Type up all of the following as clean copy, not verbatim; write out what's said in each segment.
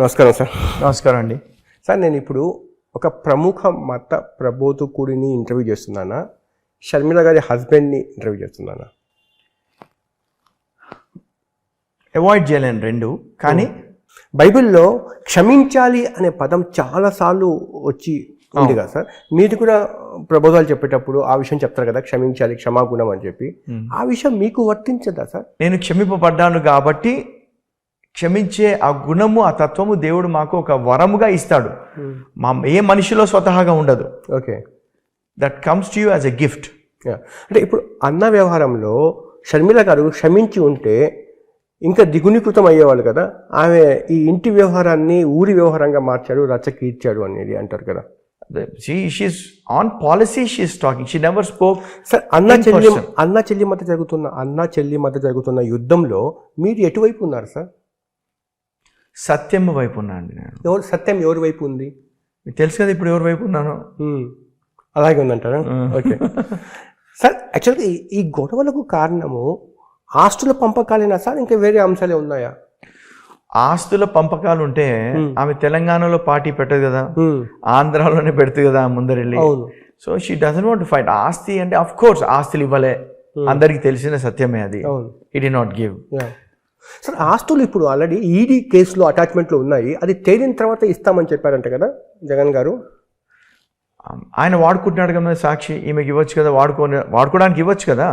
నమస్కారం సార్. నమస్కారం అండి. సార్, నేను ఇప్పుడు ఒక ప్రముఖ మత ప్రబోధకుడిని ఇంటర్వ్యూ చేస్తున్నానా, షర్మిల గారి హస్బెండ్ని ఇంటర్వ్యూ చేస్తున్నానా? అవాయిడ్ చేయలేను రెండు. కానీ బైబిల్లో క్షమించాలి అనే పదం చాలాసార్లు వచ్చి ఉంది కదా సార్. మీరు కూడా ప్రబోధాలు చెప్పేటప్పుడు ఆ విషయం చెప్తారు కదా, క్షమించాలి, క్షమాగుణం అని చెప్పి. ఆ విషయం మీకు వర్తించదా సార్? నేను క్షమింపబడ్డాను కాబట్టి క్షమించే ఆ గుణము, ఆ తత్వము దేవుడు మాకు ఒక వరముగా ఇస్తాడు. ఏ మనిషిలో స్వతహాగా ఉండదు. Okay, that comes to you as a gift. అంటే ఇప్పుడు అన్న వ్యవహారంలో షర్మిల గారు క్షమించి ఉంటే ఇంకా దిగునీకృతం అయ్యేవాళ్ళు కదా. ఆమె ఈ ఇంటి వ్యవహారాన్ని ఊరి వ్యవహారంగా మార్చాడు, రచ్చకీర్చాడు అనేది అంటారు కదా. She's on policy, she's talking. She never spoke. Sir, అన్న చెల్లి మధ్య జరుగుతున్న యుద్ధంలో మీరు ఎటువైపు ఉన్నారు సార్? సత్యం వైపు ఉన్నా అండి నేను. సత్యం ఎవరి వైపు ఉంది? మీకు తెలుసు కదా ఇప్పుడు ఎవరి వైపు ఉన్నాను. అలాగే ఉందంటారా? ఓకే సార్, యాక్చువల్గా ఈ గొడవలకు కారణము ఆస్తుల పంపకాలేనా సార్, ఇంకా వేరే అంశాలే ఉన్నాయా? ఆస్తుల పంపకాలు ఉంటే ఆమె తెలంగాణలో పార్టీ పెట్టదు కదా, ఆంధ్రాలోనే పెడుతుంది కదా ముందరెళ్ళి. So she doesn't want to fight. ఆస్తి అంటే అఫ్ కోర్స్ ఆస్తులు ఇవ్వలే, అందరికి తెలిసిన సత్యమే అది. హి డి నాట్ గివ్. సార్, ఆస్తులు ఇప్పుడు ఆల్రెడీ ఈడీ కేసులో అటాచ్మెంట్లు ఉన్నాయి, అది తేలిన తర్వాత ఇస్తామని చెప్పారంట కదా జగన్ గారు. ఆయన వాడుకుంటున్నాడు కదా సాక్షి, ఈమెకి ఇవ్వచ్చు కదా, వాడుకోవడానికి ఇవ్వచ్చు కదా.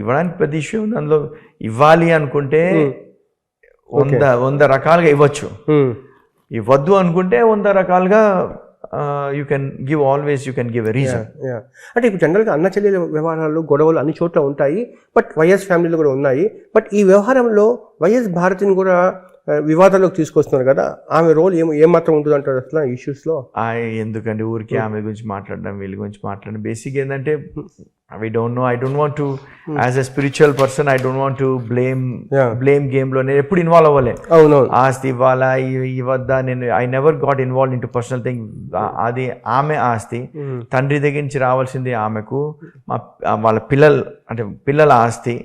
ఇవ్వడానికి పెద్ద ఇష్యూ ఉంది అందులో. ఇవ్వాలి అనుకుంటే 100 రకాలుగా ఇవ్వచ్చు, ఇవ్వద్దు అనుకుంటే 100 రకాలుగా you can give a reason. అంటే ఇప్పుడు జనరల్గా అన్న చెల్లెల వ్యవహారాలు, గొడవలు అన్ని చోట్ల ఉంటాయి, బట్ వైఎస్ ఫ్యామిలీలో కూడా ఉన్నాయి. బట్ ఈ వ్యవహారంలో వైఎస్ భారతిని కూడా వివాదాల్లోకి తీసుకొస్తున్నారు కదా, ఆమె రోల్ ఏమాత్రం ఉంటుంది అంటారు అసలు ఇష్యూస్లో? ఎందుకండి ఊరికే ఆమె గురించి మాట్లాడడం, వీళ్ళ గురించి మాట్లాడడం. బేసిక్ ఏంటంటే we don't know. I don't want to, as a spiritual person, I don't want to blame game లో నేను ఎప్పుడు ఇన్వాల్వ్ అవ్వలే. ఆస్తి ఇవ్వాలా ఇవ్వద్దా, నేను I never got involve in to personal thing. అది ఆమె ఆస్తి, తండ్రి దగ్గర నుంచి రావాల్సింది ఆమెకు, వాళ్ళ పిల్లల ఆస్తి,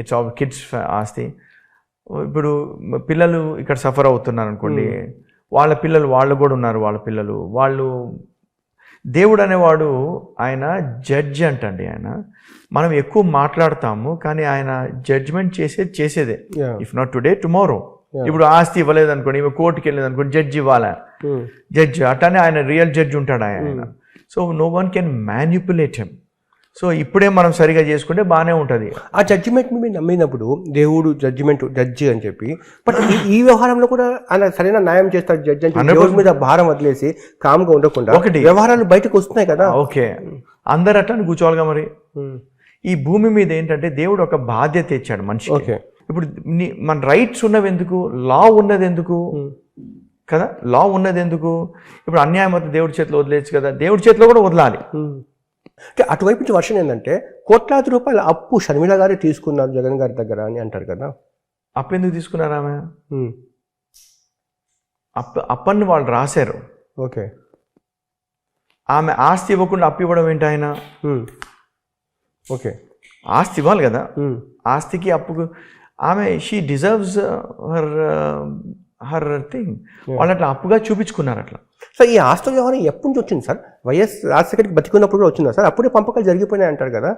ఇట్స్ ఆల్ కిడ్స్ ఆస్తి. ఇప్పుడు పిల్లలు ఇక్కడ సఫర్ అవుతున్నారు అనుకోండి, వాళ్ళ పిల్లలు వాళ్ళు కూడా ఉన్నారు, వాళ్ళ పిల్లలు వాళ్ళు. దేవుడు అనేవాడు ఆయన జడ్జి అంటండి. ఆయన మనం ఎక్కువ మాట్లాడతాము కానీ ఆయన జడ్జ్మెంట్ చేసేదే. If not today tomorrow. ఇప్పుడు ఆస్తి ఇవ్వలేదు అనుకోండి, ఈమె కోర్టుకి వెళ్ళలేదు అనుకోండి, జడ్జి ఇవ్వాలా, జడ్జి అట్లానే ఆయన రియల్ జడ్జి ఉంటాడు ఆయన. So no one can manipulate him. So ఇప్పుడే మనం సరిగా చేసుకుంటే బాగానే ఉంటుంది. ఆ జడ్జిమెంట్ మీరు నమ్మినప్పుడు దేవుడు జడ్జి అని చెప్పి, బట్ ఈ వ్యవహారంలో కూడా ఆయన సరైన న్యాయం చేస్తారు జడ్జి అని, దేవుడి మీద భారం వదిలేసి కామ్గా ఉండకుండా ఒకటి వ్యవహారాలు బయటకు వస్తున్నాయి కదా. ఓకే, అందరు అట్లా కూర్చోవాలిగా. మరి ఈ భూమి మీద ఏంటంటే దేవుడు ఒక బాధ్యత ఇచ్చాడు మనిషి. ఇప్పుడు మన రైట్స్ ఉన్నవి ఎందుకు, లా ఉన్నది ఎందుకు కదా, లా ఉన్నది ఎందుకు? ఇప్పుడు అన్యాయం అయితే దేవుడి చేతిలో వదిలేచ్చు కదా, దేవుడి చేతిలో కూడా వదలాలి. అంటే అటువైపు నుంచి వర్షన్ ఏంటంటే కోట్లాది రూపాయల అప్పు షర్మిల గారే తీసుకున్నారు జగన్ గారి దగ్గర అని అంటారు కదా. అప్పు ఎందుకు తీసుకున్నారు ఆమె? అప్పని వాళ్ళు రాశారు. ఓకే, ఆమె ఆస్తి ఇవ్వకుండా అప్పు ఇవ్వడం ఏంటి ఆయన? ఓకే, ఆస్తి ఇవ్వాలి కదా, ఆస్తికి అప్పుకు ఆమె షీ డిజర్వ్స్ హర్ థింగ్. వాళ్ళు అట్లా అప్పుగా చూపించుకున్నారు అట్లా. సార్, ఈ ఆస్తి వ్యవహారం ఎప్పటి నుంచి వచ్చింది సార్? వైఎస్ రాజశేఖర్కి బతికున్నప్పుడు కూడా వచ్చిందా సార్? అప్పుడే పంపకాలు జరిగిపోయినాయి అంటారు కదా.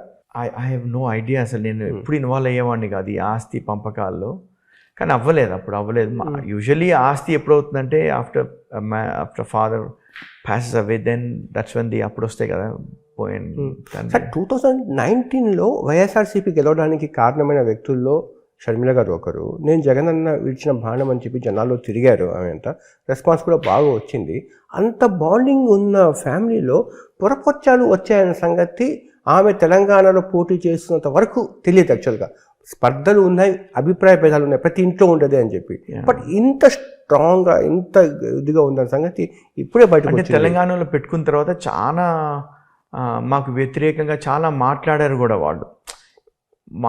I have no idea. అసలు నేను ఎప్పుడు ఇన్వాల్వ్ అయ్యేవాడిని కాదు ఈ ఆస్తి పంపకాల్లో, కానీ అప్పుడు అవ్వలేదు. యూజువల్లీ ఆస్తి ఎప్పుడు అవుతుందంటే after father passes away, then that's when అప్పుడు వస్తాయి కదా. సార్, 2019లో వైఎస్ఆర్సీపీ గెలవడానికి కారణమైన వ్యక్తుల్లో షర్మిల గారు ఒకరు. నేను జగన్ అన్న విడిచిన బాణం అని చెప్పి జనాల్లో తిరిగారు. ఆమె అంతా రెస్పాన్స్ కూడా బాగా వచ్చింది. అంత బాండింగ్ ఉన్న ఫ్యామిలీలో పొరపచ్చాలు వచ్చాయన్న సంగతి ఆమె తెలంగాణలో పోటీ చేస్తున్నంత వరకు తెలియదు. యాక్చువల్గా స్పర్ధలు ఉన్నాయి, అభిప్రాయ భేదాలు ఉన్నాయి, ప్రతి ఇంట్లో ఉండదే అని చెప్పి. బట్ ఇంత స్ట్రాంగ్గా, ఇంత ఇదిగా ఉందన్న సంగతి ఇప్పుడే బయట. అంటే తెలంగాణలో పెట్టుకున్న తర్వాత చాలా మాకు వ్యతిరేకంగా చాలా మాట్లాడారు కూడా. వాళ్ళు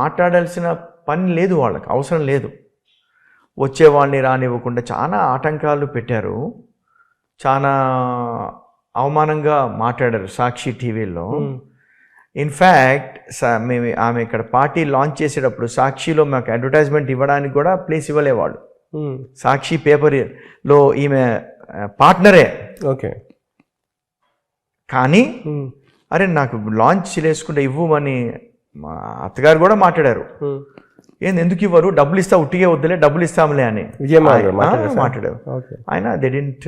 మాట్లాడాల్సిన పని లేదు, వాళ్ళకి అవసరం లేదు. వచ్చేవాడిని రానివ్వకుండా చాలా ఆటంకాలు పెట్టారు, చాలా అవమానంగా మాట్లాడారు సాక్షి టీవీలో. ఇన్ఫ్యాక్ట్ మేము ఆమె ఇక్కడ పార్టీ లాంచ్ చేసేటప్పుడు సాక్షిలో మాకు అడ్వర్టైజ్మెంట్ ఇవ్వడానికి కూడా ప్లేస్ ఇవ్వలేవాళ్ళు. సాక్షి పేపర్లో ఈమె పార్ట్నరే. ఓకే. కానీ అరే నాకు లాంచ్ వేసుకుంటే ఇవ్వమని మా అత్తగారు కూడా మాట్లాడారు. ఏంది ఎందుకు ఇవ్వరు, డబ్బులు ఇస్తా, ఉట్టిగే వద్దులే, డబ్బులు ఇస్తాంలే అని మాట్లాడారు ఆయన. They didn't.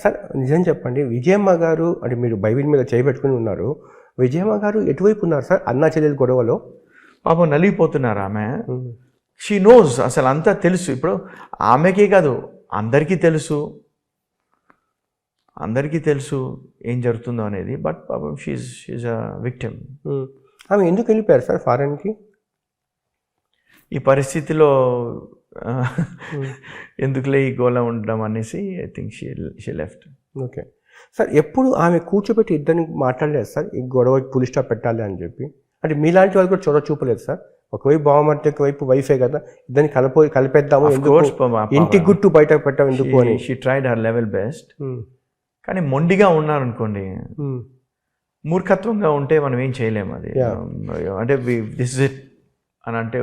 సార్ నిజం చెప్పండి, విజయమ్మ గారు అంటే మీరు బైబిల్ మీద చేయబెట్టుకుని ఉన్నారు, విజయమ్మ గారు ఎటువైపు ఉన్నారు సార్ అన్నా చెల్లెలు గొడవలో? పాపం నలిగిపోతున్నారు ఆమె. షీ నోస్, అసలు అంతా తెలుసు. ఇప్పుడు ఆమెకే కాదు అందరికీ తెలుసు ఏం జరుగుతుందో అనేది. బట్ పాపం షీఈ్ అ విక్టిమ్. ఆమె ఎందుకు వెళ్ళిపోయారు సార్ ఫారెన్కి ఈ పరిస్థితిలో? ఎందుకులే ఈ గోళ ఉండడం అనేసి I think she left. Okay sir, ఎప్పుడు ఆమె కూర్చోబెట్టి ఇద్దరిని మాట్లాడలేదు సార్ ఈ గొడవకి పులి స్టాప్ పెట్టాలి అని చెప్పి? అంటే మీలాంటి వాళ్ళు కూడా చొరవ చూపలేదు సార్? ఒకవైపు బావమర్తి, ఒకవైపు వైఫే కదా, ఇద్దరిని కలిపేద్దాము, ఇంటి గుట్టు బయట పెట్టాం ఎందుకు అని. She tried her level best. కానీ మొండిగా ఉన్నారనుకోండి, మూర్ఖత్వంగా ఉంటే మనం ఏం చేయలేము. అది అంటే దిస్ ఇస్ ఇట్ అని అంటే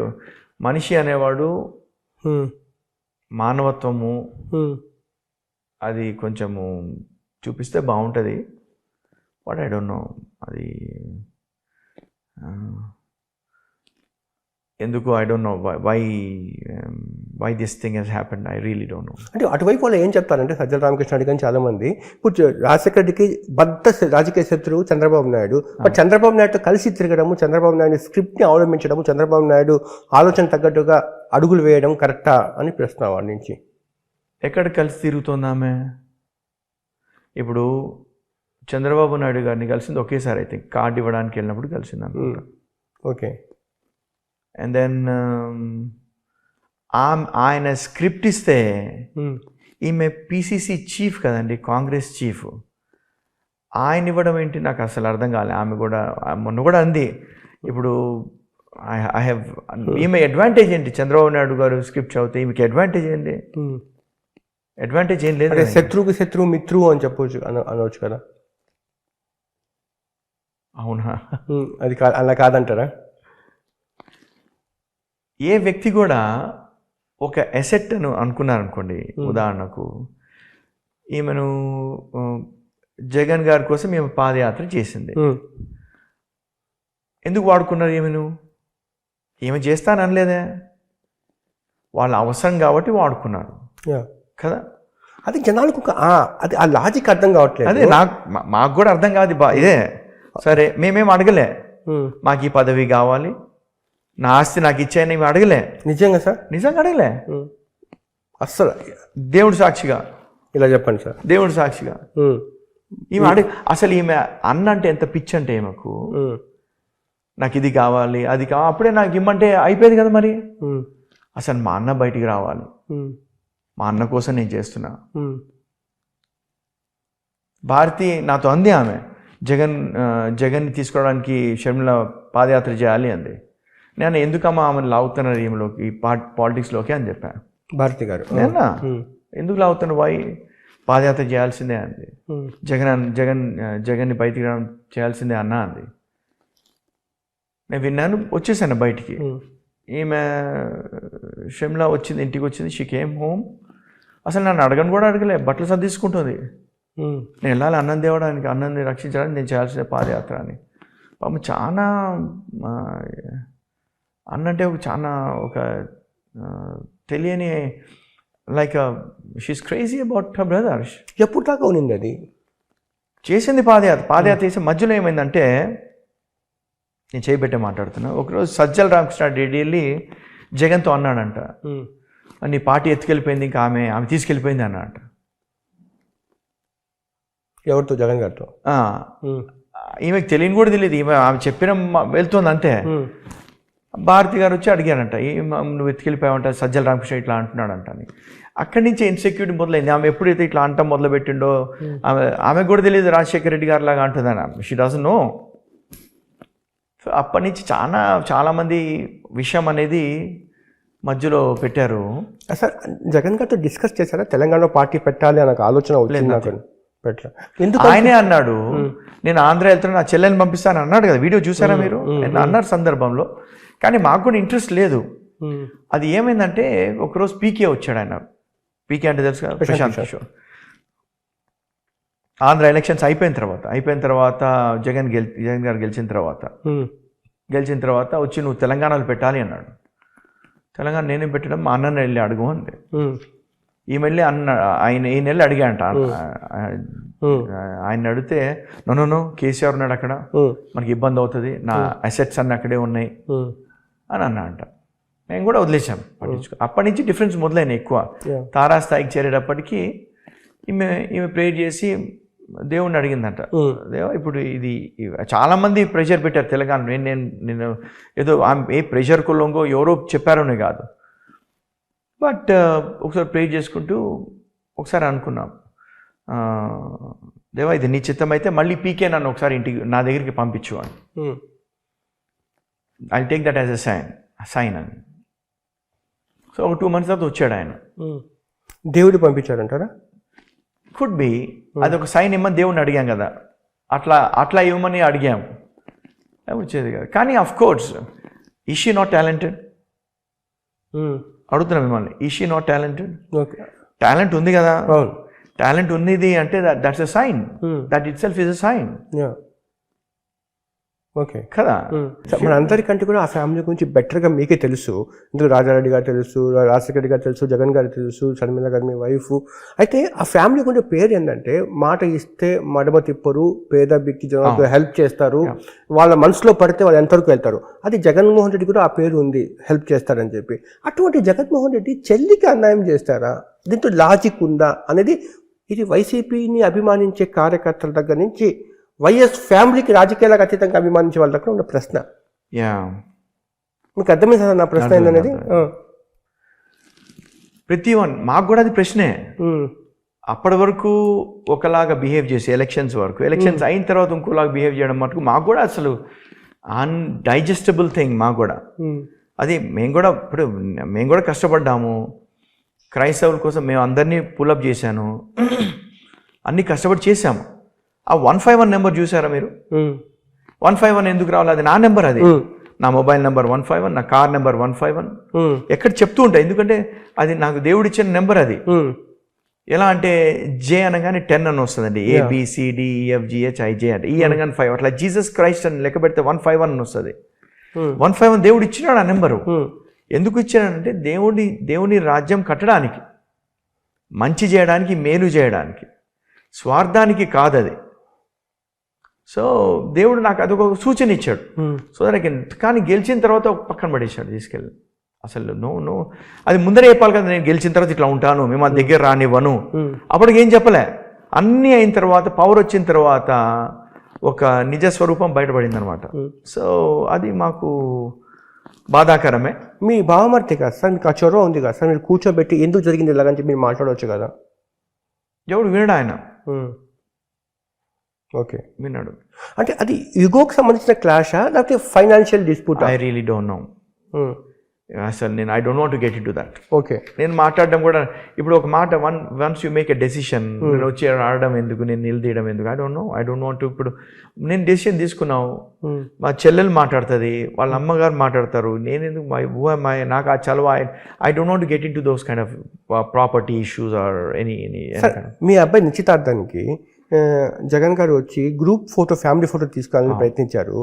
మనిషి అనేవాడు మానవత్వము అది కొంచెము చూపిస్తే బాగుంటుంది. బట్ ఐ డోంట్ నో అది ఎందుకు, I don't know why this thing he's happened. I really don't know. అంటే అటువైపు వాళ్ళు ఏం చెప్తారంటే సజ్జల రామకృష్ణ కానీ చాలా మంది ఇప్పుడు రాజశేఖర రెడ్డికి బద్ద రాజకీయ శత్రువు చంద్రబాబు నాయుడు. బట్ చంద్రబాబు నాయుడుతో కలిసి తిరగడము, చంద్రబాబు నాయుడు స్క్రిప్ట్ని అవలంబించడము, చంద్రబాబు నాయుడు ఆలోచన తగ్గట్టుగా అడుగులు వేయడం కరెక్టా అని ప్రశ్న వాడి నుంచి. ఎక్కడ కలిసి తిరుగుతుంది ఆమె? ఇప్పుడు చంద్రబాబు నాయుడు గారిని కలిసింది ఒకేసారి, అయితే కార్డు ఇవ్వడానికి వెళ్ళినప్పుడు కలిసింది అనుకుంటా. ఓకే. అండ్ దెన్ ఆయన స్క్రిప్ట్ ఇస్తే ఈమె పిసిసి చీఫ్ కదండి, కాంగ్రెస్ చీఫ్, ఆయన ఇవ్వడం ఏంటి నాకు అసలు అర్థం కాలే. ఆమె కూడా మొన్న కూడా అంది, ఇప్పుడు ఐ హ్యావ్, ఈమె అడ్వాంటేజ్ ఏంటి? చంద్రబాబు నాయుడు గారు స్క్రిప్ట్ చదివితే ఈమెకి అడ్వాంటేజ్ ఏంటి? అడ్వాంటేజ్ ఏం లేదు. శత్రువుకి శత్రువు మిత్రువు అని చెప్పవచ్చు అనవచ్చు కదా. అవునా? అది అలా కాదంటారా? ఏ వ్యక్తి కూడా ఒక అసెట్ అని అనుకున్నారనుకోండి, ఉదాహరణకు ఈమెను జగన్ గారి కోసం ఈమె పాదయాత్ర చేసింది, ఎందుకు వాడుకున్నారు ఈమెను? ఈమె చేస్తాననలేదే, వాళ్ళ అవసరం కాబట్టి వాడుకున్నారు కదా. అది జనాలకు అది ఆ లాజిక్ అర్థం కావట్లేదు. అదే మాకు కూడా అర్థం కాదు. ఇదే సరే, మేమేం అడగలే, మాకు ఈ పదవి కావాలి, నా ఆస్తి నాకు ఇచ్చాయని మేము అడగలే. నిజంగా సార్? నిజంగా అడగలే అస్సలు. దేవుడు సాక్షిగా ఇలా చెప్పండి సార్. దేవుడు సాక్షిగా ఈమె అసలు ఈమె అన్న అంటే ఎంత పిచ్చి అంటే ఈమెకు, నాకు ఇది కావాలి అది కావాలి, అప్పుడే నాకు ఇమ్మంటే అయిపోయేది కదా. మరి అసలు మా అన్న బయటికి రావాలి, మా అన్న కోసం నేను చేస్తున్నా. భారతి నాతో అంది, ఆమె జగన్ని తీసుకోవడానికి షర్మిల పాదయాత్ర చేయాలి అంది. నేను ఎందుకమ్మా ఆమెను లాగుతున్నారు ఈమెలోకి, పాలిటిక్స్లోకి అని చెప్పాను. భారతి గారు నేనా ఎందుకు లాగుతున్నారు, వై పాదయాత్ర చేయాల్సిందే అంది. జగన్ని బయటికి చేయాల్సిందే అన్నా అంది. నేను విన్నాను, వచ్చేసాను బయటికి. ఈమె షర్మిల వచ్చింది, ఇంటికి వచ్చింది, షీ కేమ్ హోమ్. అసలు నన్ను అడగను కూడా అడగలే, బట్టలు సర్దిసుకుంటుంది. నేను వెళ్ళాలి అన్నం తేవడానికి, అన్నాన్ని రక్షించడానికి నేను చేయాల్సిన పాదయాత్ర అని. పాపం చాలా అన్నంటే చాలా ఒక తెలియని, like she's crazy about her brother. ఎప్పుడు దాకా ఉన్నింది అది చేసింది పాదయాత్ర చేసే మధ్యలో ఏమైందంటే, నేను చేయబెట్టే మాట్లాడుతున్నా, ఒకరోజు సజ్జల రామకృష్ణ రెడ్డి వెళ్ళి జగన్తో అన్నాడంట, నీ పార్టీ ఎత్తుకెళ్ళిపోయింది, ఇంకా ఆమె తీసుకెళ్ళిపోయింది అన్నాడంట. ఎవరితో? జగన్ గారితో. ఈమెకు తెలియని కూడా తెలియదు, ఆమె చెప్పిన వెళ్తుంది అంతే. భారతి గారు వచ్చి అడిగారంట, నువ్వు ఎత్తుకెళ్ళిపోయావంట, సజ్జల రామకృష్ణ ఇట్లా అంటున్నాడంట అని. అక్కడి నుంచి ఇన్సెక్యూరిటీ మొదలైంది. ఆమె ఎప్పుడైతే ఇట్లా అంటాం మొదలుపెట్టిండో, ఆమెకు కూడా తెలియదు రాజశేఖర రెడ్డి గారు లాగా అంటుందని. She doesn't know. సో అప్పటి నుంచి చాలామంది విషయం అనేది మధ్యలో పెట్టారు. సార్ జగన్ గారితో డిస్కస్ చేశారా తెలంగాణలో పార్టీ పెట్టాలి అనే ఆలోచన వచ్చింది? ఆయనే అన్నాడు, నేను ఆంధ్ర వెళ్తున్నా, నా చెల్లెని పంపిస్తాను అన్నాడు కదా, వీడియో చూసారా మీరు? అన్నారు సందర్భంలో. కానీ మాకు కూడా ఇంట్రెస్ట్ లేదు. అది ఏమైందంటే ఒకరోజు పీకే వచ్చాడు ఆయన. పీకే అంటే తెలుసు కదా, ప్రశాంత్ కిషోర్. ఆంధ్ర ఎలక్షన్స్ అయిపోయిన తర్వాత జగన్ గారు గెలిచిన తర్వాత వచ్చి నువ్వు తెలంగాణలో పెట్టాలి అన్నాడు. తెలంగాణ నేనేం పెట్టడం, మా అన్నని వెళ్ళి అడుగు అంది. ఈమె వెళ్ళి ఈయన వెళ్ళి అడిగా అంట. ఆయన అడిగితే నో కేసీఆర్ ఉన్నాడు అక్కడ, మనకి ఇబ్బంది అవుతుంది, నా అసెట్స్ అన్నీ అక్కడే ఉన్నాయి అని అన్నా అంట. మేము కూడా వదిలేసాం, పట్టించుకో. అప్పటి నుంచి డిఫరెన్స్ మొదలైన ఎక్కువ. తారాస్థాయికి చేరేటప్పటికీ ఈమె ప్రేయర్ చేసి దేవుణ్ణి అడిగిందంట. దేవా, ఇప్పుడు ఇది చాలా మంది ప్రెషర్ పెట్టారు తెలంగాణ. నేను ఏదో ఏ ప్రెషర్ కుల్లంగో ఎవరో చెప్పారనే కాదు, బట్ ఒకసారి ప్రేయర్ చేసుకుంటూ ఒకసారి అనుకున్నాం, దేవా ఇది నీ చిత్తం అయితే మళ్ళీ పీకే నన్ను ఒకసారి ఇంటికి నా దగ్గరికి పంపించు అని. I take that as a sign అని. సో ఒక 2 months తర్వాత వచ్చాడు ఆయన. దేవుడు పంపించారంటారా? Could be. అదొక సైన్ ఇమ్మని దేవుడిని అడిగాం కదా, అట్లా ఇవ్వమని అడిగాం, వచ్చేది కదా. కానీ of course is she not talented? అడుగుతున్నా మిమ్మల్ని, is she not talented? Talent ఉంది కదా, టాలెంట్ ఉంది అంటే that's a sign, that itself is a sign. Okay కదా. మన అందరికంటే కూడా ఆ ఫ్యామిలీ గురించి బెటర్గా మీకే తెలుసు. ఎందుకు రాజారెడ్డి గారు తెలుసు, రాజశేఖర రెడ్డి గారు తెలుసు, జగన్ గారు తెలుసు, షర్మిల గారు మీ వైఫ్. అయితే ఆ ఫ్యామిలీ గురించి పేరు ఏంటంటే, మాట ఇస్తే మడమ తిప్పరు, పేద బిక్కి జనాలకు హెల్ప్ చేస్తారు, వాళ్ళ మనసులో పడితే వాళ్ళు ఎంతవరకు వెళ్తారు. అది జగన్మోహన్ రెడ్డి కూడా ఆ పేరు ఉంది, హెల్ప్ చేస్తారని చెప్పి. అటువంటి జగన్మోహన్ రెడ్డి చెల్లికి అన్యాయం చేస్తారా? దీంతో లాజిక్ ఉందా అనేది, ఇది వైసీపీని అభిమానించే కార్యకర్తల దగ్గర నుంచి వైఎస్ ఫ్యామిలీకి రాజకీయాలకు అతీతంగా అభిమానించే వాళ్ళ దగ్గర ఉన్న ప్రశ్న. మీకు అర్థమైందా నా ప్రశ్న ఏంటనేది? ప్రతి మాకు కూడా అది ప్రశ్నే. అప్పటి వరకు ఒకలాగా బిహేవ్ చేసి ఎలక్షన్స్ అయిన తర్వాత ఇంకోలాగా బిహేవ్ చేయడం మటుకు మాకు కూడా అసలు అన్డైజెస్టబుల్ థింగ్. మాకు కూడా అది మేము కూడా కష్టపడ్డాము క్రైస్తవుల కోసం. మేము అందరినీ పుల్అప్ చేశాను, అన్నీ కష్టపడి చేశాము. ఆ 151 నెంబర్ చూసారా మీరు? 151 ఎందుకు రావాలి? అది నా నెంబర్, అది నా మొబైల్ నెంబర్ 151, నా కార్ నెంబర్ 151. ఎక్కడ చెప్తూ ఉంటాయి, ఎందుకంటే అది నాకు దేవుడిచ్చిన నెంబర్. అది ఎలా అంటే జే అనగానే 10 అని వస్తుందండి, ABCDEFGHIJ అంటే, ఈ అనగానే 5, అట్లా జీసస్ క్రైస్ట్ అని లెక్క పెడితే 151 అని వస్తుంది. 151 దేవుడు ఇచ్చినాడు ఆ నెంబరు. ఎందుకు ఇచ్చినాడంటే దేవుని రాజ్యం కట్టడానికి, మంచి చేయడానికి, మేలు చేయడానికి, స్వార్థానికి కాదు అది. సో దేవుడు నాకు అదొక సూచన ఇచ్చాడు. సో దానికి, కానీ గెలిచిన తర్వాత ఒక పక్కన పడేసాడు తీసుకెళ్ళి. అసలు నో అది ముందరే చెప్పాలి కదా, నేను గెలిచిన తర్వాత ఇట్లా ఉంటాను, మేము ఆ దగ్గర రానివ్వను. అప్పటికి ఏం చెప్పలే. అన్నీ అయిన తర్వాత, పవర్ వచ్చిన తర్వాత ఒక నిజ స్వరూపం బయటపడింది అనమాట. సో అది మాకు బాధాకరమే. మీ బావమర్తి కదా సార్, మీకు ఆ చొరవ ఉంది కదా సార్, మీరు కూర్చోబెట్టి ఎందుకు జరిగింది ఇలాగని చెప్పి మీరు మాట్లాడవచ్చు కదా. ఎవడు వినడు ఆయన. ఓకే, విన్నాడు. అంటే అది యుగోకి సంబంధించిన క్లాషా లేకపోతే financial dispute? I really don't no అసలు. నేను I don't want to get in to that. Okay, నేను మాట్లాడడం కూడా ఇప్పుడు ఒక మాట, once you make a decision, నేను వచ్చి ఆడడం ఎందుకు, నేను నిలదీయడం ఎందుకు, ఐ డోంట్ వాంట్ టు. ఇప్పుడు నేను డెసిషన్ తీసుకున్నావు, మా చెల్లెలు మాట్లాడుతుంది, వాళ్ళ అమ్మగారు మాట్లాడతారు, నేను ఎందుకు నాకు ఆ చలవ. I don't want to get into those kind of property issues or any. మీ అబ్బాయి నిశ్చితార్థానికి జగన్ గారు వచ్చి గ్రూప్ ఫోటో, ఫ్యామిలీ ఫోటో తీసుకోవాలని ప్రయత్నించారు.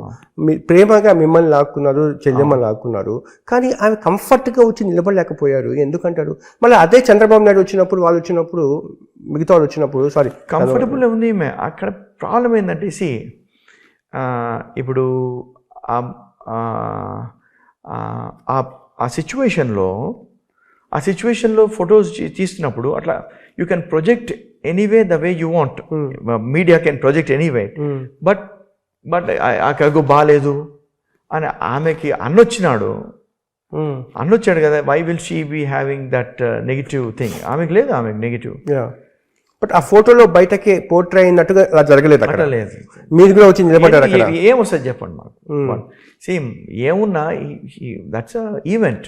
ప్రేమగా మిమ్మల్ని లాక్కున్నారు, చెల్లెమ్మని లాక్కున్నారు, కానీ ఆమె కంఫర్ట్గా వచ్చి నిలబడలేకపోయారు. ఎందుకంటారు? మళ్ళీ అదే చంద్రబాబు నాయుడు వచ్చినప్పుడు, వాళ్ళు వచ్చినప్పుడు, మిగతా వాళ్ళు వచ్చినప్పుడు, సారీ, కంఫర్టబుల్ ఉంది ఈమె. అక్కడ ప్రాబ్లం ఏంటంటే, ఇప్పుడు ఆ సిచ్యువేషన్లో ఫొటోస్ తీస్తున్నప్పుడు అట్లా you can project anyway the way you want. Media can project anyway, but అక్కడికి బాగాలేదు అని ఆమెకి అన్నొచ్చాడు కదా. Why will she be having that negative thing? ఆమెకి లేదు, ఆమెకి నెగిటివ్. బట్ ఆ ఫోటోలో బయటకి పోర్ట్రే అయినట్టుగా అలా జరగలేదు. అక్కడ లేదు, మీరు కూడా వచ్చి నిలబడ్డారు. ఏమొస్తుంది చెప్పండి మాకు. సేమ్ ఏమున్నా, దట్స్ ఈవెంట్,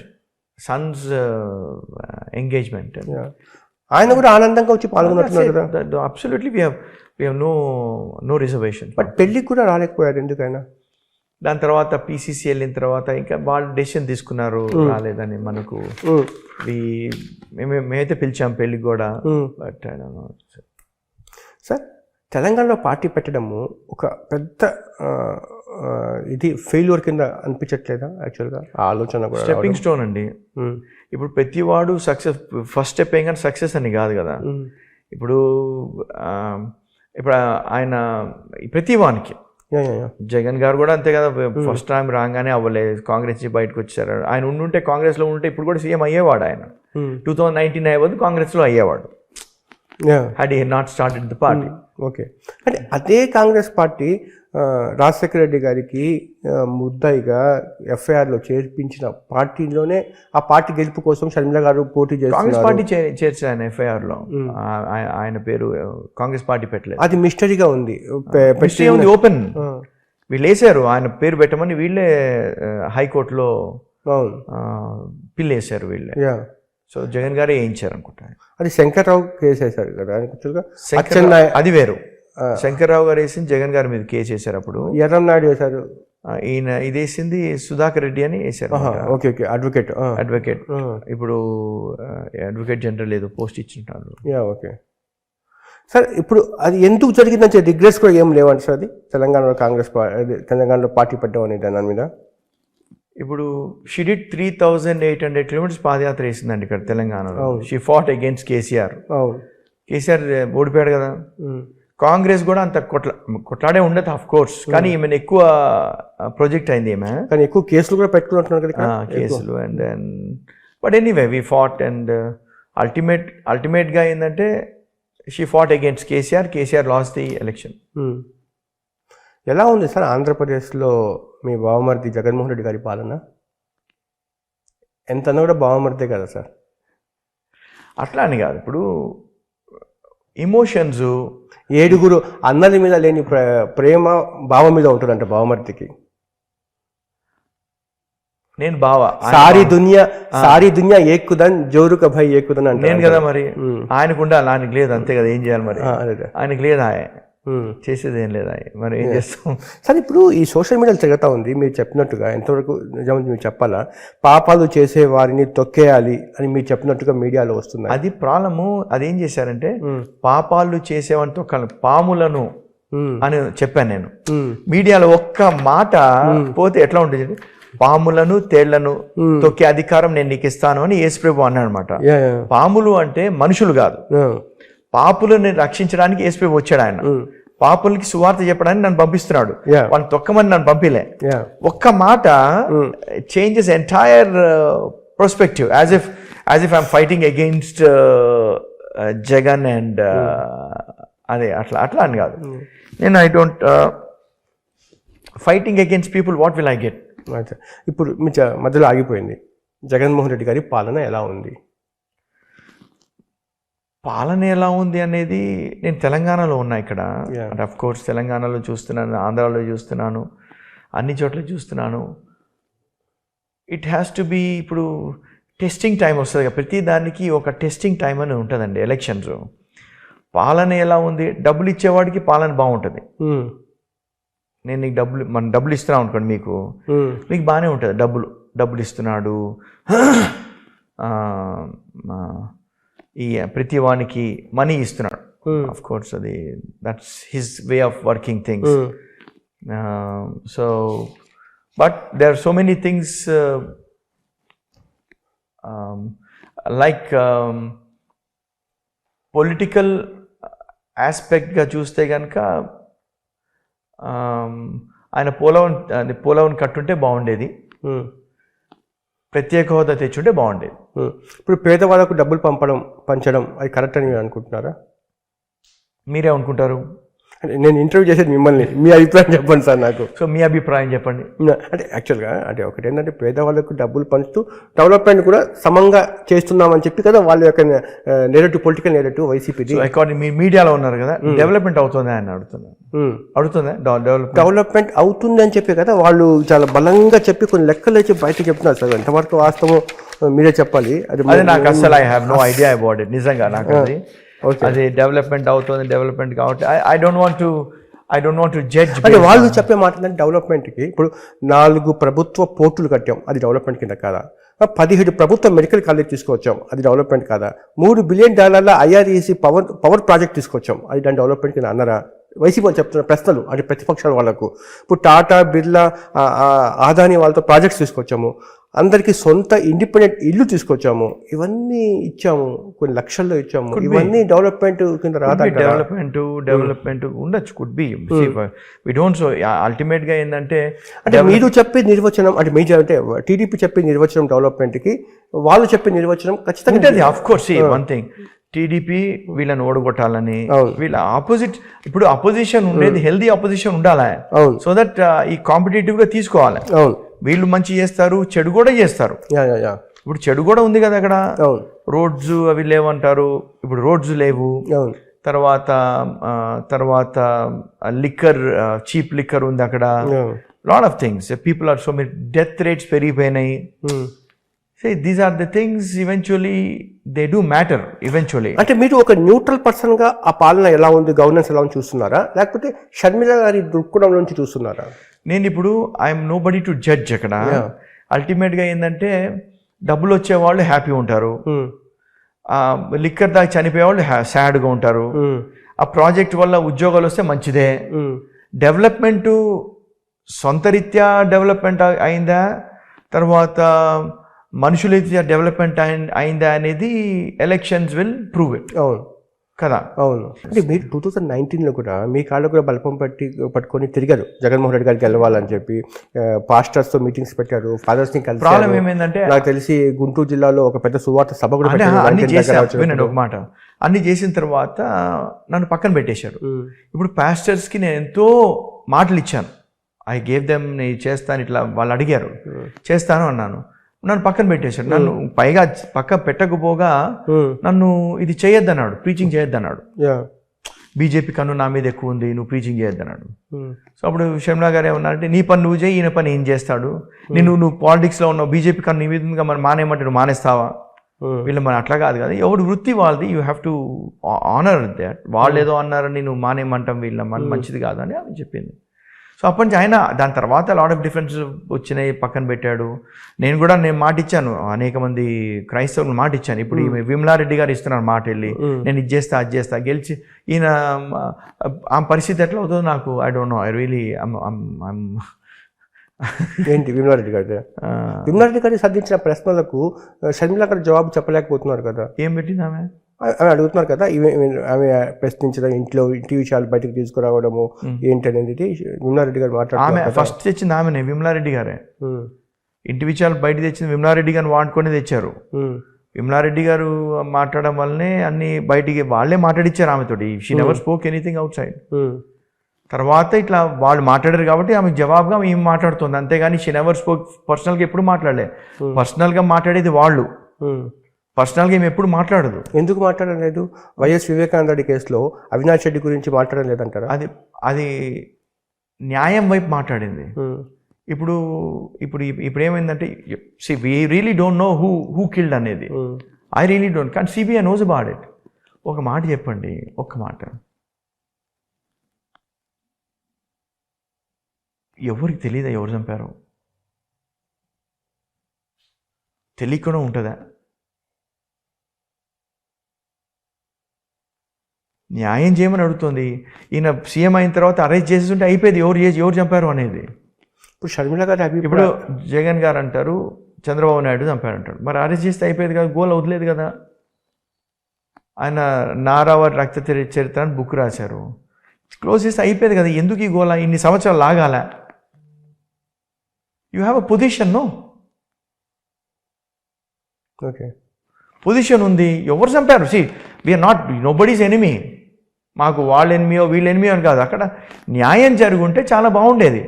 సన్స్ ఎంగేజ్మెంట్. ఆయన కూడా ఆనందంగా వచ్చి పాల్గొన్నట్టున్నారు కదా. Absolutely we have no reservation. But పెళ్ళికి కూడా రాలేకపోయారు ఎందుకైనా? దాని తర్వాత పీసీసీ వెళ్ళిన తర్వాత ఇంకా వాళ్ళు డెసిషన్ తీసుకున్నారు రాలేదని మనకు మేమైతే పిలిచాం పెళ్ళికి కూడా బట్ సార్ తెలంగాణలో పార్టీ పెట్టడము ఒక పెద్ద ఇది ఫెయిల్యూర్ కింద అనిపించట్లేదా యాక్చువల్గా ఆ ఆలోచన కూడా స్టెప్పింగ్ స్టోన్ అండి. ఇప్పుడు ప్రతివాడు సక్సెస్ ఫస్ట్ స్టెప్ ఏం కానీ సక్సెస్ అని కాదు కదా. ఇప్పుడు ఇప్పుడు ఆయన ప్రతివానికి జగన్ గారు కూడా అంతే కదా, ఫస్ట్ టైం రాగానే అవ్వలేదు, కాంగ్రెస్ నుంచి బయటకు వచ్చారు. ఆయన ఉండుంటే కాంగ్రెస్లో ఉంటే ఇప్పుడు కూడా సీఎం అయ్యేవాడు. ఆయన 2019 అయ్యేవాడు, కాంగ్రెస్లో అయ్యేవాడు. had he not started the party. Okay, అంటే అదే కాంగ్రెస్ పార్టీ రాజశేఖర రెడ్డి గారికి ముద్దాయిగా ఎఫ్ఐఆర్లో చేర్పించిన పార్టీలోనే ఆ పార్టీ గెలుపు కోసం షర్మిల గారు పోటీ చేస్తారు. కాంగ్రెస్ పార్టీ చేర్చారు ఆయన ఎఫ్ఐఆర్లో, ఆయన పేరు కాంగ్రెస్ పార్టీ పెట్టలేదు. అది మిస్టరీగా ఉంది, ఓపెన్ వీళ్ళు వేసారు ఆయన పేరు పెట్టమని, వీళ్ళే హైకోర్టులో పిల్ వేసారు వీళ్ళే. సో జగన్ గారే వేయించారు అనుకుంటా. అది శంకర్రావు కేసు వేశారు కదా, అది వేరు. శంకర్రావు గారు వేసింది జగన్ గారి మీద కేసు వేశారు. అప్పుడు ఎర్రన్నాయుడు వేశారు, ఈయన ఇది వేసింది సుధాకర్ రెడ్డి అని వేశారు. ఓకే ఓకే, అడ్వకేట్ ఇప్పుడు అడ్వకేట్ జనరల్ ఏదో పోస్ట్ ఇచ్చింటారు. ఓకే సార్, ఇప్పుడు అది ఎందుకు జరిగిందని రిగ్రెట్స్ కూడా ఏం లేవండి సార్? అది తెలంగాణలో తెలంగాణలో పార్టీ పెట్టడం అనేది దాని మీద. ఇప్పుడు షీ డిడ్ 3,800 kilometers పాదయాత్ర వేసిందండి ఇక్కడ తెలంగాణలో. She fought against KCR. KCR ఓడిపోయాడు కదా. కాంగ్రెస్ కూడా అంత కొట్లాడే ఉండదు ఆఫ్ కోర్స్, కానీ ఈమె ఎక్కువ ప్రొజెక్ట్ అయింది. ఈమె కానీ ఎక్కువ కేసులు కూడా పెట్టుకుంటున్నారు కదా, కేసులు. And then but anyway we fought and అల్టిమేట్గా ఏంటంటే she fought against KCR lost the election. ఎలా ఉంది సార్ ఆంధ్రప్రదేశ్లో మీ బావమరిది జగన్మోహన్ రెడ్డి గారి పాలన? ఎంతన్నా కూడా బావమరిదే కదా సార్. అట్లా అని కాదు, ఇప్పుడు ఎమోషన్స్ 7 అన్నల మీద లేని ప్రేమ బావ మీద ఉంటుందంట బావమరిదికి. నేను బావ సారీ దునియా ఏక్కుదన్ జోరు కభాయి ఏక్కుదన్ అంటే నేను కదా, మరి ఆయనకు ఉండాలి, ఆయనకు లేదు, అంతే కదా. ఏం చేయాలి మరి, ఆయనకు లేదా, చేసేది ఏం లేదా, మరి ఏం చేస్తాం సార్? ఇప్పుడు ఈ సోషల్ మీడియాలో తిరుగుతూ ఉంది, మీరు చెప్పినట్టుగా ఎంతవరకు నిజం మీరు చెప్పాలా, పాపాలు చేసే వారిని తొక్కేయాలి అని మీరు చెప్పినట్టుగా మీడియాలో వస్తుంది. అది ప్రాబ్లము. అదేం చేశారంటే పాపాలు చేసేవాడిని తొక్కాలి, పాములను అని చెప్పాను నేను. మీడియాలో ఒక్క మాట పోతే ఎట్లా ఉంటుంది, పాములను తేళ్లను తొక్కే అధికారం నేను నీకు ఇస్తాను అని యేసుప్రభు అన్నాడు అనమాట. పాములు అంటే మనుషులు కాదు, పాపులను రక్షించడానికి యేసుప్రభు వచ్చాడు. ఆయన పాపులకి సువార్త చెప్పడానికి నన్ను పంపిస్తున్నాడు, వాళ్ళని తొక్కమని నన్ను పంపిలే. ఒక్క మాట changes entire perspective, as if I'm fighting against Jagan and అదే అట్లా అని కాదు. నేను I don't fighting against people, what will I get. ఇప్పుడు మీ మధ్యలో ఆగిపోయింది. జగన్మోహన్ రెడ్డి గారి పాలన ఎలా ఉంది? పాలన ఎలా ఉంది అనేది, నేను తెలంగాణలో ఉన్నా ఇక్కడ, అంటే అఫ్ కోర్స్ తెలంగాణలో చూస్తున్నాను, ఆంధ్రాలో చూస్తున్నాను, అన్ని చోట్ల చూస్తున్నాను. ఇట్ హ్యాస్ టు బీ, ఇప్పుడు టెస్టింగ్ టైం వస్తుంది కదా, ప్రతి దానికి ఒక టెస్టింగ్ టైం అని ఉంటుందండి ఎలక్షన్స్. పాలన ఎలా ఉంది, డబ్బులు ఇచ్చేవాడికి పాలన బాగుంటుంది. నేను నీకు డబ్బులు ఇస్తున్నాను అనుకోండి, మీకు బాగానే ఉంటుంది, డబ్బులు ఇస్తున్నాడు, ఈ ప్రతి వానికి మనీ ఇస్తున్నాడు. ఆఫ్ కోర్స్ అది that's his way of working things. So but there are so many things like political ఆస్పెక్ట్గా చూస్తే కనుక ఆయన పోలవరం కట్టుంటే బాగుండేది, ప్రత్యేక హోదా తెచ్చుంటే బాగుండేది. ఇప్పుడు పేదవాళ్ళకు డబ్బులు పంచడం అది కరెక్ట్ అని మీరు అనుకుంటున్నారా? మీరే అనుకుంటారు? నేను ఇంటర్వ్యూ చేసేది మిమ్మల్ని, మీ అభిప్రాయం చెప్పండి సార్ నాకు. సో మీ అభిప్రాయం చెప్పండి. అంటే యాక్చువల్గా అంటే ఒకటి ఏంటంటే పేదవాళ్ళకు డబ్బులు పంచుతూ డెవలప్మెంట్ కూడా సమంగా చేస్తున్నామని చెప్పి కదా వాళ్ళ యొక్క narrative, political narrative YCP. According మీ మీడియాలో ఉన్నారు కదా, డెవలప్మెంట్ అవుతుందా అని అడుగుతుందా? డెవలప్మెంట్ అవుతుంది అని చెప్పి కదా వాళ్ళు చాలా బలంగా చెప్పి కొన్ని లెక్కలు వచ్చి బయట చెప్తున్నారు సార్. ఎంతవరకు వాస్తవం మీరే చెప్పాలి. అది నాకు అసలు I have no idea about it. నిజంగా నాకు అది డెవలప్మెంట్ అవుతుంది, డెవలప్మెంట్ కాబట్టి I don't want to I don't want to judge. అంటే వాళ్ళు చెప్పే మాట ఏంటంటే డెవలప్మెంట్కి ఇప్పుడు 4 ప్రభుత్వ పోర్టులు కట్టాం, అది డెవలప్మెంట్ కింద కాదా? 17 ప్రభుత్వ మెడికల్ కాలేజ్ తీసుకొచ్చాం, అది డెవలప్మెంట్ కాదా? $3 బిలియన్ IREC పవర్ ప్రాజెక్ట్ తీసుకొచ్చాం, అది దాని డెవలప్మెంట్ కింద అన్నారా? వైసీపీ వాళ్ళు చెప్తున్న ప్రశ్నలు అంటే ప్రతిపక్షాల వాళ్ళకు. ఇప్పుడు టాటా, బిర్లా, ఆదాని వాళ్ళతో ప్రాజెక్ట్స్ తీసుకొచ్చాము, అందరికీ సొంత ఇండిపెండెంట్ ఇల్లు తీసుకొచ్చాము, ఇవన్నీ ఇచ్చాము, కొన్ని లక్షల్లో ఇచ్చాము, ఇవన్నీ డెవలప్మెంట్ కింద రాదా? డెవలప్మెంట్ ఉండొచ్చు, could be. We don't. So ultimate గా ఏంటంటే అంటే మీరు చెప్పే నిర్వచనం అంటే మీరు అంటే టీడీపీ చెప్పే నిర్వచనం డెవలప్మెంట్కి, వాళ్ళు చెప్పే నిర్వచనం ఖచ్చితంగా ఉంటుంది. Of course one thing, TDP వీళ్ళని ఓడగొట్టాలని, వీళ్ళ ఆపోజిట్, ఇప్పుడు అపోజిషన్ ఉండేది హెల్దీ అపోజిషన్ ఉండాలి, సో దట్ ఈ కాంపిటేటివ్ గా తీసుకోవాలి. వీళ్ళు మంచి చేస్తారు, చెడు కూడా చేస్తారు. ఇప్పుడు చెడు కూడా ఉంది కదా అక్కడ. రోడ్స్ అవి లేవంటారు, ఇప్పుడు రోడ్స్ లేవు. తర్వాత లిక్కర్, చీప్ లిక్కర్ ఉంది అక్కడ. Lot of things, people are so many, death rates పెరిగిపోయినాయి. These are the things eventually they do matter eventually. అంటే మీరు ఒక న్యూట్రల్ పర్సన్ గా ఆ పాలన ఎలా ఉంది, గవర్నెన్స్ ఎలా ఉంది చూస్తున్నారా, లేకపోతే షర్మిల గారి దృక్కోణం నుంచి చూస్తున్నారా? నేను ఇప్పుడు I'm nobody to judge అక్కడ. అల్టిమేట్ గా ఏంటంటే డబ్బులు వచ్చేవాళ్ళు హ్యాపీ ఉంటారు, లిక్కర్ దాకా చనిపోయేవాళ్ళు సాడ్గా ఉంటారు. ఆ ప్రాజెక్ట్ వల్ల ఉద్యోగాలు వస్తే మంచిదే. డెవలప్మెంట్ సొంత రీత్యా డెవలప్మెంట్ అయిందా, తర్వాత మనుషుల డెవలప్మెంట్ అయిందా అనేది ఎలక్షన్స్ విల్ ప్రూవ్ ఇట్. అవును కదా. అవును. అంటే మీరు 2019లో కూడా మీ కాళ్ళు కూడా బలపం పట్టుకొని తిరిగారు, జగన్మోహన్ రెడ్డి గారికి వెళ్ళాలని చెప్పి పాస్టర్స్తో మీటింగ్స్ పెట్టారు, ఫాదర్స్ని కలిసి. ప్రాబ్లం ఏమైందంటే నాకు తెలిసి గుంటూరు జిల్లాలో ఒక పెద్ద సువార్త సభ కూడా వినండి ఒక మాట, అన్ని చేసిన తర్వాత నన్ను పక్కన పెట్టేశారు. ఇప్పుడు పాస్టర్స్కి నేను ఎంతో మాటలు ఇచ్చాను, ఐ గేవ్ దెమ్, నేను చేస్తాను, ఇట్లా వాళ్ళు అడిగారు, చేస్తాను అన్నాను, నన్ను పక్కన పెట్టేశాడు. నన్ను పైగా పక్క పెట్టకపోగా నన్ను ఇది చేయొద్దన్నాడు, ప్రీచింగ్ చేయొద్దన్నాడు. బీజేపీ కన్ను నా మీద ఎక్కువ ఉంది, నువ్వు ప్రీచింగ్ చేయొద్దన్నాడు. సో అప్పుడు షర్మిలా గారు ఏమన్నారంటే, నీ పని నువ్వు చేయి, ఈయన పని ఏం చేస్తాడు, నువ్వు పాలిటిక్స్లో ఉన్నావు, బీజేపీ కన్ను నీ మీద ఉంది, మరి మానేయమంటే నువ్వు మానేస్తావా? వీళ్ళు మరి అట్లా కాదు కదా, ఎవడు వృత్తి వాళ్ళది, you have to honour that. వాళ్ళు ఏదో అన్నారని నువ్వు మానేయమంటాం వీళ్ళ మంచిది కాదని ఆమె చెప్పింది. సో అప్పటి నుంచి ఆయన దాని తర్వాత లాట్ ఆఫ్ డిఫరెన్స్ వచ్చినాయి, పక్కన పెట్టాడు. నేను మాట ఇచ్చాను, అనేక మంది క్రైస్తవులు మాట ఇచ్చాను. ఇప్పుడు ఈ విమలారెడ్డి గారు ఇస్తున్నారు మాట, వెళ్ళి నేను ఇది చేస్తా అది చేస్తా, గెలిచి ఈయన ఆ పరిస్థితి ఎట్లా అవుతుందో నాకు I don't no. I really ఏంటి విమలారెడ్డి గారి సంధించిన ప్రశ్నలకు షర్మిల గారు జవాబు చెప్పలేకపోతున్నారు కదా. ఏం పెట్టింది ఆమె అడుగుతున్నారు కదా, ఆమె ప్రశ్నించడం, ఇంటి విషయాలు బయటకు తీసుకురావడము ఏంటనేది విమలారెడ్డి గారు మాట్లాడుతున్నారు. ఫస్ట్ తెచ్చింది ఆమెనే, విమలారెడ్డి గారే. ఇంటి విషయాలు బయట తెచ్చింది విమలారెడ్డి గారిని వాడుకొని తెచ్చారు. విమలారెడ్డి గారు మాట్లాడడం వల్లనే అన్ని బయటికి వాళ్ళే మాట్లాడిచ్చారు ఆమెతోటి. She never spoke anything outside. తర్వాత ఇట్లా వాళ్ళు మాట్లాడారు కాబట్టి ఆమె జవాబుగా ఏం మాట్లాడుతుంది, అంతేగాని షీ నెవర్ స్పోక్ పర్సనల్గా ఎప్పుడు మాట్లాడలే. పర్సనల్గా మాట్లాడేది వాళ్ళు, పర్సనల్గా ఏమి ఎప్పుడు మాట్లాడదు. ఎందుకు మాట్లాడలేదు? వైఎస్ వివేకానంద రెడ్డి కేసులో అవినాష్ రెడ్డి గురించి మాట్లాడడం లేదంటారా? అది న్యాయం వైపు మాట్లాడింది. ఇప్పుడు ఏమైందంటే, we really don't know who killed అనేది. ఐ రియలీ డోంట్, కానీ సిబిఐ నోస్ అబౌట్ ఇట్. ఒక మాట చెప్పండి, ఒక్క మాట, ఎవరికి తెలియదా ఎవరు చంపారో? తెలియకుండా ఉంటుందా? న్యాయం చేయమని అడుగుతుంది. ఈయన సీఎం అయిన తర్వాత అరెస్ట్ చేస్తుంటే అయిపోయేది, ఎవరు చంపారు అనేది. ఇప్పుడు షర్మిల గారు ఇప్పుడు జగన్ గారు అంటారు చంద్రబాబు నాయుడు చంపారంటాడు, మరి అరెస్ట్ చేస్తే అయిపోయేది కదా, గోల్ వదిలేదు కదా. ఆయన నారావారి రక్త చరిత్ర అని బుక్ రాశారు, క్లోజ్ చేస్తే అయిపోయేది కదా, ఎందుకు ఈ గోల, ఇన్ని సంవత్సరాలు లాగాల? You have a position, no? Okay, position ఉంది, ఎవరు చంపారు? వీఆర్ నాట్ నోబడీస్ ఎనిమీ, మాకు వాళ్ళ ఎనిమియో వీళ్ళ ఎనిమియో అని కాదు. అక్కడ న్యాయం జరుగుంటే చాలా బాగుండేది.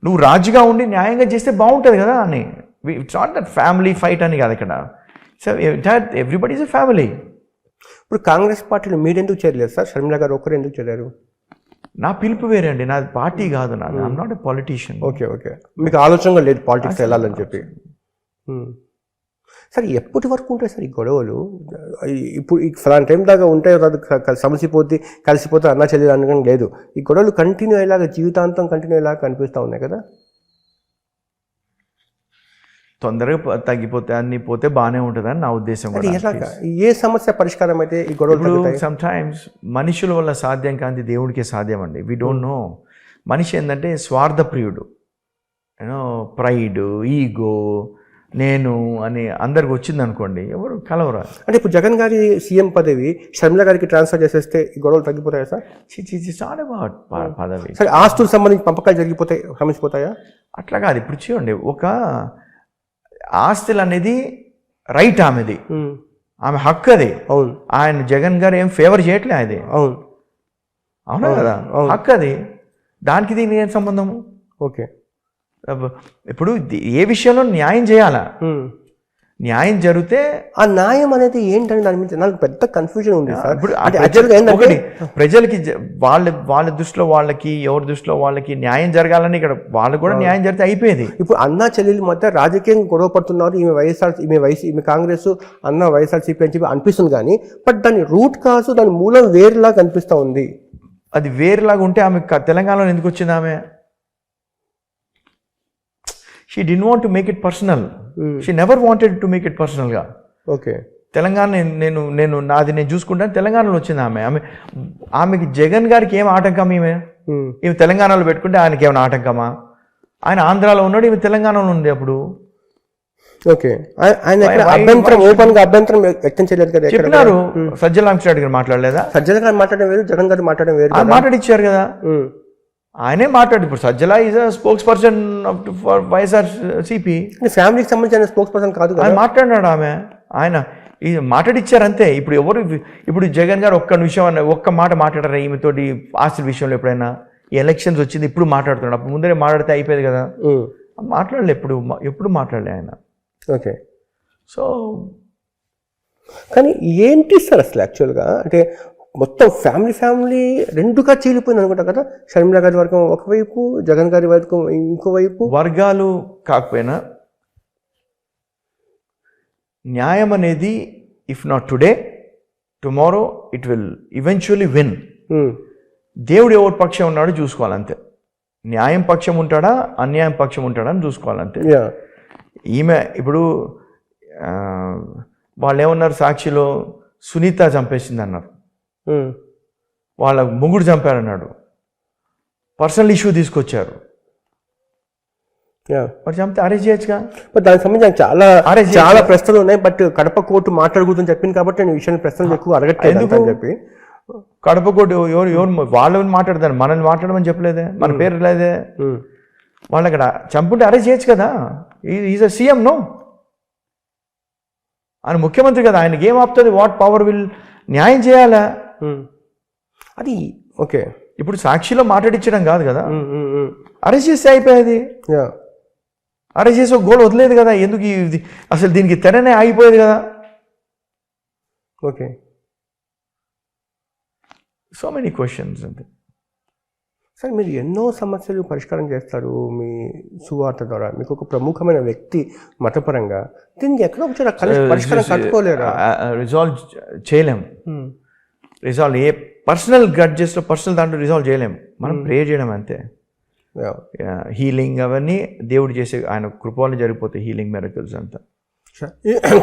నువ్వు రాజుగా ఉండి న్యాయంగా చేస్తే బాగుంటుంది కదా అని. It's not that family fight అని కాదు ఇక్కడ. So everybody is a family. ఇప్పుడు కాంగ్రెస్ పార్టీలో మీరెందుకు చేరలేదు సార్? షర్మిల గారు ఒక్కరు ఎందుకు చేరారు? నా పిలుపు వేరే అండి, నాది పార్టీ కాదు, నాది. I'm not a politician. Okay, మీకు ఆలోచన లేదు పాలిటిక్స్ వెళ్ళాలని చెప్పి. సార్ ఎప్పటి వరకు ఉంటాయి సార్ ఈ గొడవలు? ఇప్పుడు ఈ ఫలానా టైం దాకా ఉంటాయో సమసిపోతే కలిసిపోతే అన్నా చెల్లి అనడం లేదు. ఈ గొడవలు కంటిన్యూ అయ్యేలాగా జీవితాంతం కంటిన్యూ అయ్యేలాగా కనిపిస్తూ ఉన్నాయి కదా. తొందరగా తగ్గిపోతే అన్ని పోతే బాగానే ఉంటుందని నా ఉద్దేశం. ఏ సమస్య పరిష్కారం అయితే ఈ గొడవలు? సమ్ టైమ్స్ మనుషుల వల్ల సాధ్యం కాంతి దేవుడికి సాధ్యం అండి. We don't know. మనిషి ఏంటంటే స్వార్థప్రియుడు, యూనో ప్రైడ్, ఈగో, నేను అని అందరికి వచ్చింది అనుకోండి, ఎవరు కలవరా. అంటే ఇప్పుడు జగన్ గారి సీఎం పదవి షర్మిల గారికి ట్రాన్స్ఫర్ చేసేస్తే ఈ గొడవలు తగ్గిపోతాయా సార్? చాట్ అబౌట్ పదవి. సరే, ఆస్తులకు సంబంధించి పంపకాలు జరిగిపోతాయి, సమసిపోతాయా? అట్లా కాదు. ఇప్పుడు చూడండి, ఒక ఆస్తులు అనేది రైట్ ఆమెది, ఆమె హక్కు అది. అవును. ఆయన జగన్ గారు ఏం ఫేవర్ చేయట్లే అది. అవును, అవునా కదా, హక్కు అది. దానికి దీనికి ఏం సంబంధము? ఓకే. ఇప్పుడు ఏ విషయంలో న్యాయం చేయాలా? న్యాయం జరిగితే ఆ న్యాయం అనేది ఏంటని దాని మీద నాకు పెద్ద కన్ఫ్యూజన్ ఉంది సార్. ఒకటి ప్రజలకి వాళ్ళ దృష్టిలో వాళ్ళకి, ఎవరి దృష్టిలో వాళ్ళకి న్యాయం జరగాలని, ఇక్కడ వాళ్ళకు కూడా న్యాయం జరిగితే అయిపోయేది. ఇప్పుడు అన్నా చెల్లెల మధ్య రాజకీయం గొడవ పడుతున్నారు. ఈమె కాంగ్రెస్, అన్న వైఎస్ఆర్సీపీ అని చెప్పి అనిపిస్తుంది కానీ, బట్ దాని రూట్ కాదు, దాని మూలం వేరులా కనిపిస్తూ ఉంది. అది వేరులాగా ఉంటే ఆమె తెలంగాణలో ఎందుకు వచ్చింది? ఆమె she didn't want to make it personal. She never wanted to make it personal గా. ఓకే. తెలంగాణ నేను నాది నేను చూసుకుంటాను. తెలంగాణలో వచ్చింది ఆమెకి జగన్ గారికి ఏం ఆటంకం? ఈమె తెలంగాణలో పెట్టుకుంటే ఆయనకి ఏమైనా ఆటంకమా? ఆయన ఆంధ్రాలో ఉన్నాడు, ఈమె తెలంగాణలో ఉంది. అప్పుడు ఓకే, ఆయన అభ్యంతరం ఓపెన్ గా అభ్యంతరం వ్యక్తం చేయలేదు కదా. చెప్పినారు. సజ్జల రామకృష్ణారెడ్డి గారు మాట్లాడలేదా? సజ్జల గారు మాట్లాడడం వేరు, జగన్ గారు మాట్లాడడం వేరు. మాట్లాడిచ్చారు కదా, ఆయనే మాట్లాడు. ఇప్పుడు Sajjala is a spokes person for YSRCP. ఫ్యామిలీకి సంబంధించిన స్పోక్స్ పర్సన్ కాదు కదా. మాట్లాడినాడు ఆయన మాట్లాడిచ్చారు అంతే. ఇప్పుడు జగన్ గారు ఒక్క మాట మాట్లాడారా ఈమెతోటి ఆస్తుల విషయంలో? ఎప్పుడైనా ఎలక్షన్స్ వచ్చింది, ఇప్పుడు మాట్లాడుతున్నాడు. అప్పుడు ముందరే మాట్లాడితే అయిపోయేది కదా. మాట్లాడలే, ఎప్పుడు మాట్లాడలే ఆయన. ఓకే. సో కానీ ఏంటి సార్ అసలు యాక్చువల్గా అంటే మొత్తం ఫ్యామిలీ రెండుగా చీలిపోయింది అనుకుంటా కదా. షర్మిల గారి వర్గం ఒకవైపు, జగన్ గారి వర్గం ఇంకోవైపు. వర్గాలు కాకపోయినా న్యాయం అనేది if not today, tomorrow it will eventually win. దేవుడు ఎవరి పక్షం ఉన్నాడో చూసుకోవాలంతే. న్యాయం పక్షం ఉంటాడా, అన్యాయం పక్షం ఉంటాడా అని చూసుకోవాలంతే. ఈమె ఇప్పుడు వాళ్ళు ఏమన్నారు, సాక్షిలో సునీత చంపేసింది అన్నారు, వాళ్ళ మొగుడు చంపారన్నాడు, పర్సనల్ ఇష్యూ తీసుకొచ్చారు. మరి చంపితే అరెస్ట్ చేయొచ్చుగా. బట్ దానికి సంబంధించి చాలా ప్రశ్నలు ఉన్నాయి. బట్ కడప కోర్టు మాట్లాడకూడదని చెప్పింది కాబట్టి నేను విషయాన్ని ప్రశ్నలు ఎక్కువ అడగట్లేదు అని చెప్పి. కడప కోర్టు ఎవరు వాళ్ళని మాట్లాడతారు, మనల్ని మాట్లాడమని చెప్పలేదే, మన పేరు లేదే. వాళ్ళు అక్కడ చంపుంటే అరెస్ట్ చేయొచ్చు కదా. ఈజ్ అ సీఎం నో, ఆయన ముఖ్యమంత్రి కదా, ఆయనకి ఏం ఆపుతుంది? What power will? న్యాయం చేయాలా అది. ఓకే, ఇప్పుడు సాక్షిలో మాట్లాడించడం కాదు కదా, అరెస్ట్ చేస్తే అయిపోయేది. అరెస్ట్ చేసి ఒక గోల్ వదిలేదు కదా. ఎందుకు అసలు దీనికి తెరనే ఆగిపోయేది కదా. ఓకే, సో మెనీ క్వశ్చన్స్ అంతే సార్. మీరు ఎన్నో సమస్యలు పరిష్కారం చేస్తారు మీ సువార్త ద్వారా. మీకు ఒక ప్రముఖమైన వ్యక్తి మతపరంగా, దీనికి ఎక్కడో ఒక పరిష్కారం కట్టుకోలేరా? రిజాల్వ్ చేయలేము. రిజాల్వ్ ఏ పర్సనల్ గ్రడ్జెస్లో పర్సనల్ దాంట్లో రిజాల్వ్ చేయలేము. మనం ప్రే చేయడం అంతే. హీలింగ్ అవన్నీ దేవుడు చేసే, ఆయన కృప వల్ల జరిగిపోతాయి హీలింగ్ మెరకల్స్ అంతా.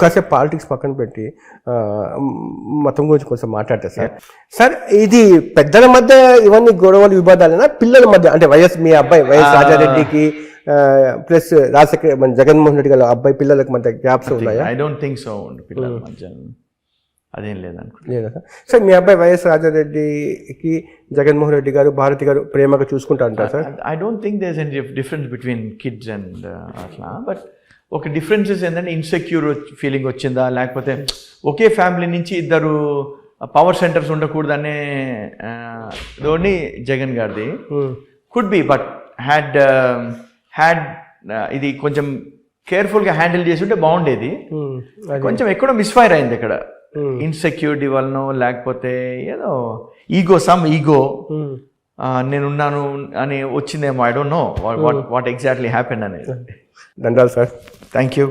కాసేపు పాలిటిక్స్ పక్కన పెట్టి మతం గురించి కొంచెం మాట్లాడతారు సార్. సార్, ఇది పెద్దల మధ్య ఇవన్నీ గొడవలు వివాదాలైనా పిల్లల మధ్య, అంటే మీ అబ్బాయి వైఎస్ రాజారెడ్డికి ప్లస్ జగన్మోహన్ రెడ్డి గారి అబ్బాయి పిల్లలకు మధ్య గ్యాప్స్ ఉన్నాయా? I don't think so. పిల్లల మధ్య అదేం లేదా సార్? సార్, మీ అబ్బాయి వైఎస్ రాజారెడ్డికి జగన్మోహన్ రెడ్డి గారు, భారతి గారు ప్రేమగా చూసుకుంటా అంటారు sir? I don't think there is any difference between kids and అట్లా. బట్ ఒక డిఫరెన్సెస్ ఏంటంటే ఇన్సెక్యూర్ ఫీలింగ్ వచ్చిందా, లేకపోతే ఒకే ఫ్యామిలీ నుంచి ఇద్దరు పవర్ సెంటర్స్ ఉండకూడదనే ధోని జగన్ గారిది. కుడ్ బి, బట్ హ్యాడ్ ఇది కొంచెం కేర్ఫుల్గా హ్యాండిల్ చేసి ఉంటే బాగుండేది. కొంచెం ఎక్కడో మిస్ఫైర్ అయింది ఇక్కడ. ఇన్సెక్యూరిటీ వలన, లేకపోతే ఏదో ఈగో నేనున్నాను అని వచ్చిందేమో. I don't know what exactly happened అనేది. ధన్యవాదాలు సార్. Thank you.